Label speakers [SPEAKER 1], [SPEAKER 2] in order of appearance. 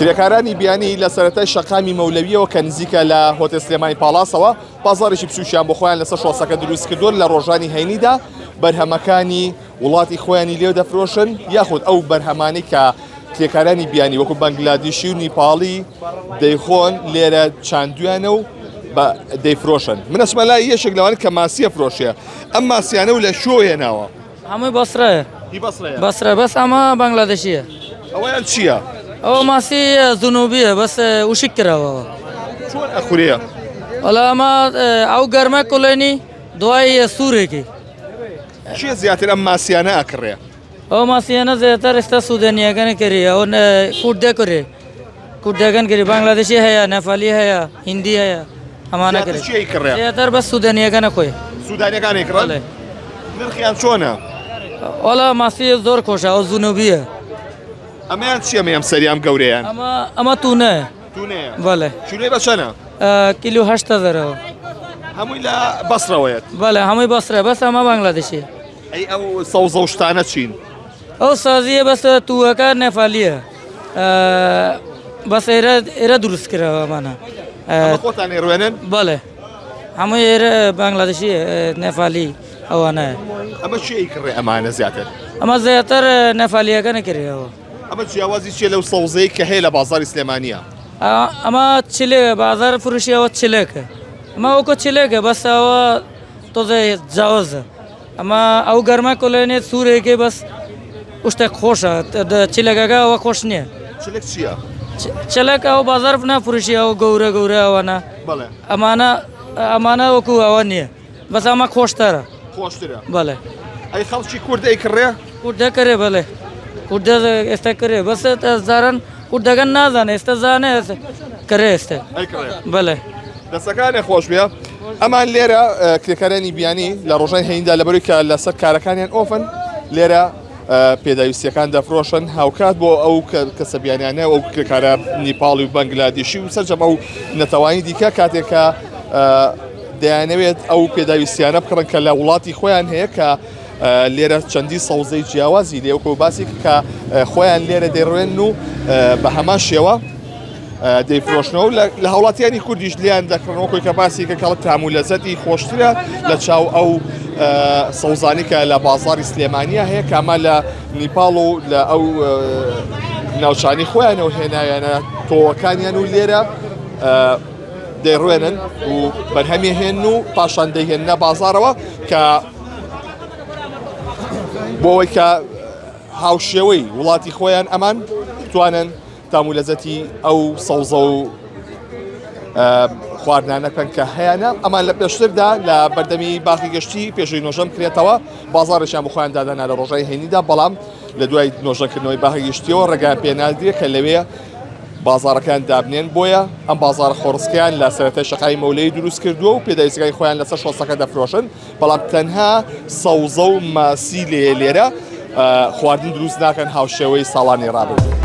[SPEAKER 1] کرێکارانی بیانی لە سەرەتای شەقامی مەولەویەوە کە نزیکە لە هۆتێل سلێمانی پاڵاسەوە بازاڕێکی بچووکیان بۆ خۆیان لەسەر شۆسەکە دروست کردووە لە ڕۆژانی هەینیدا بەرهەمەکانی وڵاتی خۆیانی لێو دەفرۆشن یاخود ئەو بەرهەمانەی کە کرێکارانی بیانی وەکو بەنگلادیشی و نیپاڵی دەیخۆن لێرە چاندویانە و دەیفرۆشن. منەچمە لای یەشێک لەوانە کە ماسیە فرۆشیە ئەم ماسیانە و لە شۆ هێناوە
[SPEAKER 2] هەمووی بەسرەیە بەسرە بەس ئەمە بەنگلادێشیە.
[SPEAKER 1] ئەویان چییە؟
[SPEAKER 2] ئەوە ماسی زونوبیە بەس وشک کراوەوە.
[SPEAKER 1] چۆن ئەخورەیە؟
[SPEAKER 2] وەڵا ئەمە ئەو گەرمە کوڵێنی دوای سوورێکی.
[SPEAKER 1] چیە زیاتر ئەم ماسیانە ئەکڕێ؟
[SPEAKER 2] ئەو ماسیانە زیاتر ئێستا سوودانیەکانی کردی ئەو کوردە کوڕێ کوردەکان کردی بەنگلادێشی هەیە نەفالی هەیە هیندی هەیە ئەمانە کرد زیاتر بەس سوودانیەکانە خۆی
[SPEAKER 1] سوودانیەکانی کڕن نرخیان چۆنە؟
[SPEAKER 2] وەڵا ماسی زۆر خۆشە ئەو زونوبیە.
[SPEAKER 1] ئەمەیان چیە مەم سەریام گەورەیان؟
[SPEAKER 2] ئەمە تونەیە.
[SPEAKER 1] تونەیە؟
[SPEAKER 2] بەڵێ.
[SPEAKER 1] چونەی بە چەنە؟
[SPEAKER 2] کیلو 8,000ەوە.
[SPEAKER 1] هەمووی لە بەسرەوەیەت؟
[SPEAKER 2] بەڵێ هەمووی بەسرە بەس ئەمە بەنگلادێشی.
[SPEAKER 1] ئەی ئەو سەوزە و شتانە چین؟
[SPEAKER 2] ئەو سازیە بەس تووەکە نەفالیە بەس ئێرە دروست کراوە ئەمانە.
[SPEAKER 1] خۆتان ێڕوێنن؟
[SPEAKER 2] بەڵێ هەمووی ئێرە بەنگلادێشی نەفالی ئەوانەیە.
[SPEAKER 1] ئەمە چی کڕێ ئەمانە زیاتر؟
[SPEAKER 2] ئەمە زیاتر نەفالیەکانە کردەوە.
[SPEAKER 1] ئەمە جیاوازی چیە لەو سەوزەی کە هەیە لە بازاری سلێمانیە؟
[SPEAKER 2] ئەمە چلێ بازار فروشیەوە چلێکە ئەمە وەکو چلێکە بەس ئەوە تۆزە جیاوازە ئەمە ئەو گەرمە کۆلێنێت سوورێکی بەس شتێک خۆشە چلەکەکە ئەوە خۆش نییە.
[SPEAKER 1] چلێک چییە؟
[SPEAKER 2] چلێک ئەو بازار نەفروشی ئەو گەورە ئەوانە ئەمانە وەکو ئەوە نییە بەس ئەمە خۆشترە.
[SPEAKER 1] خۆشترە؟
[SPEAKER 2] بەڵێ.
[SPEAKER 1] ئەی خەڵکی کوردەی کڕێ؟
[SPEAKER 2] کوردە کرێ بەڵێ کوردە ئێستا کرێ بەس زارن کوردەکەن نازانێ ئێستا زانێ کرێ ئێستا. بەڵێ.
[SPEAKER 1] دەستەکانی خۆش بێ. ئەمان لێرە کرێکارانی بیانی لە ڕۆژای هەیندا لەبەروی کە لەسەر کارەکانیان ئۆفن لێرە پێداویستیەکان دەفرۆشن هاوکات بۆ ئەو کەسە بیانیانە ئەو کرێکارە نیپاڵی و بەنگلادێشی و سەرجەم ئەو نەتەوانی دیکە کاتێکە دەیانەوێت ئەو پێداویستیانە بکڕن کە لە وڵاتی خۆیان هەیە کە لێرە چەندی سەوزەی جیاوازی لێوکە باسی کە خۆیان لێرە دەیڕوێن و بە هەمان شێوە دەیفرۆشنەوە لە هەوڵاتیانی کوردیش لیان دەکڕنەوە کۆی کە باسی کە کەڵک تام و لەزەتی خۆشترە لە چاو ئەو سەوزانی کە لە بازاری سلێمانیە هەیە کامە لە نیپاڵ و لە ئەو ناوچانی خۆیانەوە هێنایانە تۆوەکانیان و لێرە دەیڕوێنن و بەرهەمی هێن و پاشان دەیهێنە بازارەوە کە بۆەوەی کە هاوشێوەی وڵاتی خۆیان ئەمان بتوانن تام و لەزەتی ئەو سەوزە و خواردنانەکەن کە هەیەە ئەمان لە پێشتردا لە بەردەمی باخی گەشتی پێشوی نۆژەم کرێتەوە بازارێکیان بخۆیان دادەنا لە ڕۆژای هەینیدا بەڵام لە دوای نۆژەکردنەوەی باخی گەشتیەوە ڕێگان پێنادرێت کە لەوێ بازارەکان دابنێن بۆیە ئەم بازار خۆڕسکیان لە سەرەتای شەقای مەولەی دروست کردووە و پێداویستەکانی خۆیان لەسەر شۆسەکە دەفرۆشن بەڵام تەنها سەوزە و ماسی لێرە خواردن دروست ناکەن هاوشێوەی ساڵانی ڕابردوو.